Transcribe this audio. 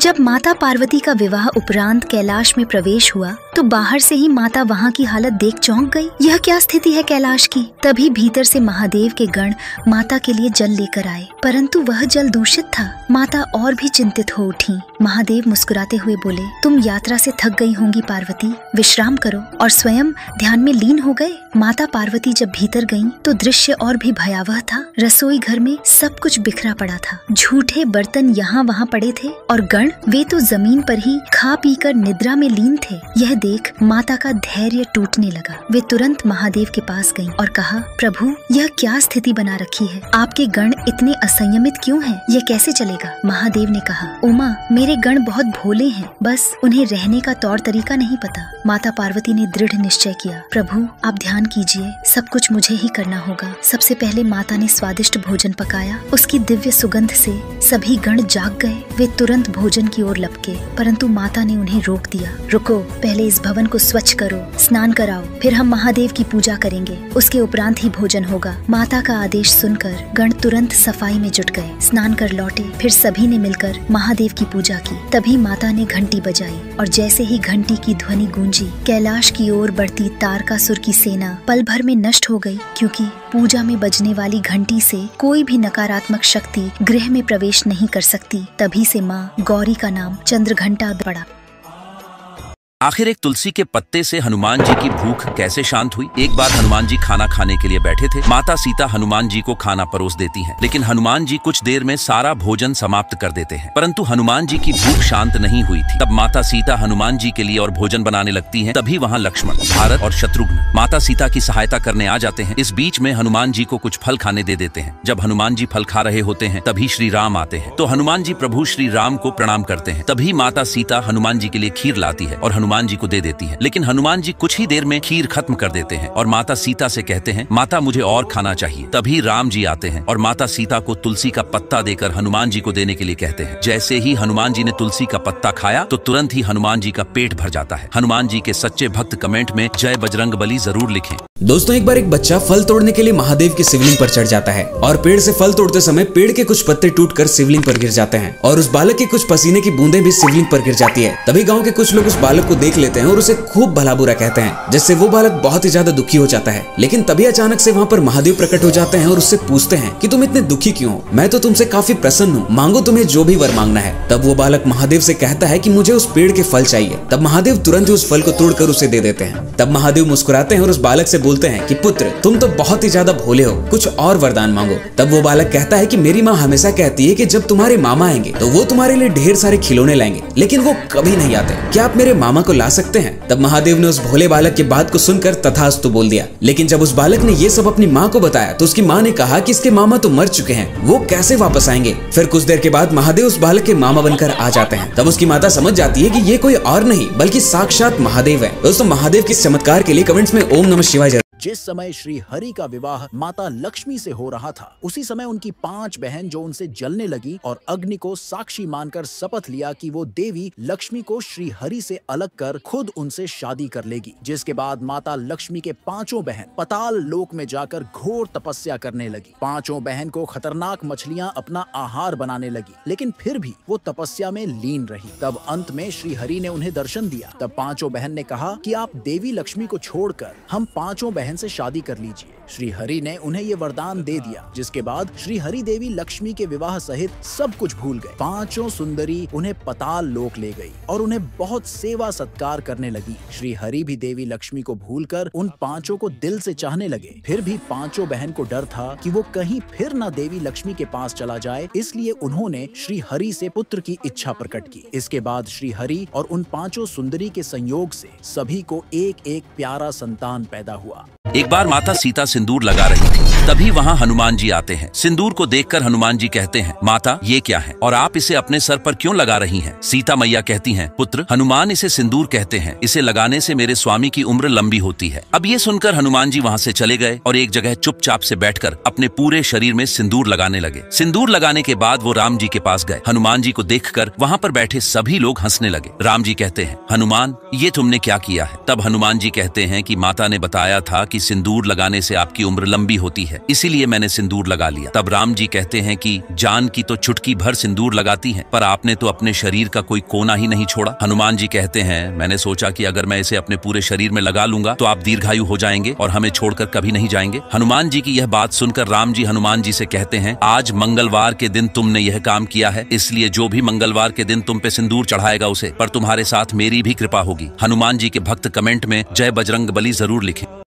जब माता पार्वती का विवाह उपरांत कैलाश में प्रवेश हुआ तो बाहर से ही माता वहाँ की हालत देख चौंक गई। यह क्या स्थिति है कैलाश की। तभी भीतर से महादेव के गण माता के लिए जल लेकर आए, परंतु वह जल दूषित था। माता और भी चिंतित हो उठी। महादेव मुस्कुराते हुए बोले, तुम यात्रा से थक गई होंगी पार्वती, विश्राम करो, और स्वयं ध्यान में लीन हो गए। माता पार्वती जब भीतर गईं तो दृश्य और भी भयावह था। रसोई घर में सब कुछ बिखरा पड़ा था। झूठे बर्तन यहाँ वहाँ पड़े थे और गण वे तो जमीन पर ही खा पीकर निद्रा में लीन थे। यह देख माता का धैर्य टूटने लगा। वे तुरंत महादेव के पास गईं और कहा, प्रभु यह क्या स्थिति बना रखी है। आपके गण इतने असंयमित क्यों हैं? यह कैसे चलेगा? महादेव ने कहा, उमा मेरे गण बहुत भोले हैं, बस उन्हें रहने का तौर तरीका नहीं पता। माता पार्वती ने दृढ़ निश्चय किया, प्रभु आप ध्यान कीजिए, सब कुछ मुझे ही करना होगा। सबसे पहले माता ने स्वादिष्ट भोजन पकाया। उसकी दिव्य सुगंध से सभी गण जाग गए। वे तुरंत भोजन की ओर लपके, परंतु माता ने उन्हें रोक दिया। रुको, पहले इस भवन को स्वच्छ करो, स्नान कराओ, फिर हम महादेव की पूजा करेंगे, उसके उपरांत ही भोजन होगा। माता का आदेश सुनकर गण तुरंत सफाई में जुट गए, स्नान कर लौटे। फिर सभी ने मिलकर महादेव की पूजा की। तभी माता ने घंटी बजाई और जैसे ही घंटी की ध्वनि गूंजी, कैलाश की ओर बढ़ती तारकासुर की सेना पल भर में नष्ट हो गई, क्योंकि पूजा में बजने वाली घंटी से कोई भी नकारात्मक शक्ति गृह में प्रवेश नहीं कर सकती। तभी से माँ गौरी का नाम चंद्रघंटा पड़ा। आखिर एक तुलसी के पत्ते से हनुमान जी की भूख कैसे शांत हुई। एक बार हनुमान जी खाना खाने के लिए बैठे थे। माता सीता हनुमान जी को खाना परोस देती हैं, लेकिन हनुमान जी कुछ देर में सारा भोजन समाप्त कर देते हैं, परंतु हनुमान जी की भूख शांत नहीं हुई थी। तब माता सीता हनुमान जी के लिए और भोजन बनाने लगती हैं। तभी वहाँ लक्ष्मण, भारत और शत्रुघ्न माता सीता की सहायता करने आ जाते हैं। इस बीच में हनुमान जी को कुछ फल खाने दे देते हैं। जब हनुमान जी फल खा रहे होते हैं तभी श्री राम आते हैं, तो हनुमान जी प्रभु श्री राम को प्रणाम करते हैं। तभी माता सीता हनुमान जी के लिए खीर लाती है और हनुमान जी को दे देती है, लेकिन हनुमान जी कुछ ही देर में खीर खत्म कर देते हैं और माता सीता से कहते हैं, माता मुझे और खाना चाहिए। तभी राम जी आते हैं और माता सीता को तुलसी का पत्ता देकर हनुमान जी को देने के लिए कहते हैं। जैसे ही हनुमान जी ने तुलसी का पत्ता खाया तो तुरंत ही हनुमान जी का पेट भर जाता है। हनुमान जी के सच्चे भक्त कमेंट में जय बजरंगबली जरूर लिखें। दोस्तों, एक बार एक बच्चा फल तोड़ने के लिए महादेव की शिवलिंग पर चढ़ जाता है और पेड़ से फल तोड़ते समय पेड़ के कुछ पत्ते टूटकर शिवलिंग पर गिर जाते हैं और उस बालक के कुछ पसीने की बूंदें भी शिवलिंग पर गिर जाती है। तभी गांव के कुछ लोग उस बालक को देख लेते हैं और उसे खूब भला बुरा कहते हैं, जिससे वो बालक बहुत ही ज्यादा दुखी हो जाता है। लेकिन तभी अचानक से वहाँ पर महादेव प्रकट हो जाते हैं और उससे पूछते हैं कि तुम इतने दुखी क्यों हो? मैं तो तुमसे काफी प्रसन्न हूँ, मांगो तुम्हें जो भी वर मांगना है। तब वो बालक महादेव से कहता है कि मुझे उस पेड़ के फल चाहिए। तब महादेव तुरंत ही उस फल को तोड़कर उसे दे देते हैं। तब महादेव मुस्कुराते हैं और उस बालक से बोलते हैं कि पुत्र तुम तो बहुत ही ज्यादा भोले हो, कुछ और वरदान मांगो। तब वो बालक कहता है कि मेरी माँ हमेशा कहती है कि जब तुम्हारे मामा आएंगे तो वो तुम्हारे लिए ढेर सारे खिलौने लाएंगे, लेकिन वो कभी नहीं आते। क्या आप मेरे मामा को ला सकते हैं? तब महादेव ने उस भोले बालक की बात को सुनकर तथास्तु बोल दिया। लेकिन जब उस बालक ने ये सब अपनी माँ को बताया तो उसकी माँ ने कहा कि इसके मामा तो मर चुके हैं, वो कैसे वापस आएंगे। फिर कुछ देर के बाद महादेव उस बालक के मामा बनकर आ जाते हैं। तब उसकी माता समझ जाती है कि ये कोई और नहीं बल्कि साक्षात महादेव है। दोस्तों, महादेव के चमत्कार के लिए कमेंट्स में ओम नमः शिवाय। जिस समय श्री हरि का विवाह माता लक्ष्मी से हो रहा था, उसी समय उनकी 5 बहन जो उनसे जलने लगी और अग्नि को साक्षी मानकर शपथ लिया कि वो देवी लक्ष्मी को श्री हरि से अलग कर खुद उनसे शादी कर लेगी। जिसके बाद माता लक्ष्मी के 5 बहन पताल लोक में जाकर घोर तपस्या करने लगी। 5 बहन को खतरनाक मछलियां अपना आहार बनाने लगी, लेकिन फिर भी वो तपस्या में लीन रही। तब अंत में श्री हरि ने उन्हें दर्शन दिया। तब 5 बहन ने कहा कि आप देवी लक्ष्मी को छोड़कर हम 5 बहन से शादी कर लीजिए। श्री हरि ने उन्हें ये वरदान दे दिया, जिसके बाद श्री हरि देवी लक्ष्मी के विवाह सहित सब कुछ भूल गए। 5 सुंदरी उन्हें पताल लोक ले गई और उन्हें बहुत सेवा सत्कार करने लगी। श्री हरि भी देवी लक्ष्मी को भूलकर उन 5 को दिल से चाहने लगे। फिर भी 5 बहन को डर था कि वो कहीं फिर न देवी लक्ष्मी के पास चला जाए, इसलिए उन्होंने श्री हरि से पुत्र की इच्छा प्रकट की। इसके बाद श्री हरि और उन 5 सुंदरी के संयोग से सभी को एक एक प्यारा संतान पैदा हुआ। एक बार माता सीता सिंदूर लगा रही थी, तभी वहाँ हनुमान जी आते हैं। सिंदूर को देखकर हनुमान जी कहते हैं, माता ये क्या है और आप इसे अपने सर पर क्यों लगा रही हैं? सीता मैया कहती हैं, पुत्र हनुमान इसे सिंदूर कहते हैं, इसे लगाने से मेरे स्वामी की उम्र लंबी होती है। अब ये सुनकर हनुमान जी वहाँ से चले गए और एक जगह चुपचाप से बैठकर अपने पूरे शरीर में सिंदूर लगाने लगे। सिंदूर लगाने के बाद वो राम जी के पास गए। हनुमान जी को देखकर वहाँ पर बैठे सभी लोग हंसने लगे। राम जी कहते हैं, हनुमान ये तुमने क्या किया है? तब हनुमान जी कहते हैं कि माता ने बताया था कि सिंदूर लगाने से आपकी उम्र लंबी होती है, इसीलिए मैंने सिंदूर लगा लिया। तब राम जी कहते हैं कि जान की तो चुटकी भर सिंदूर लगाती है, पर आपने तो अपने शरीर का कोई कोना ही नहीं छोड़ा। हनुमान जी कहते हैं, मैंने सोचा कि अगर मैं इसे अपने पूरे शरीर में लगा लूंगा तो आप दीर्घायु हो जाएंगे और हमें छोड़कर कभी नहीं जाएंगे। हनुमान जी की यह बात सुनकर राम जी हनुमान जी से कहते हैं, आज मंगलवार के दिन तुमने यह काम किया है, इसलिए जो भी मंगलवार के दिन तुम पे सिंदूर चढ़ाएगा उसे पर तुम्हारे साथ मेरी भी कृपा होगी। हनुमान जी के भक्त कमेंट में जय बजरंग बली जरूर लिखें।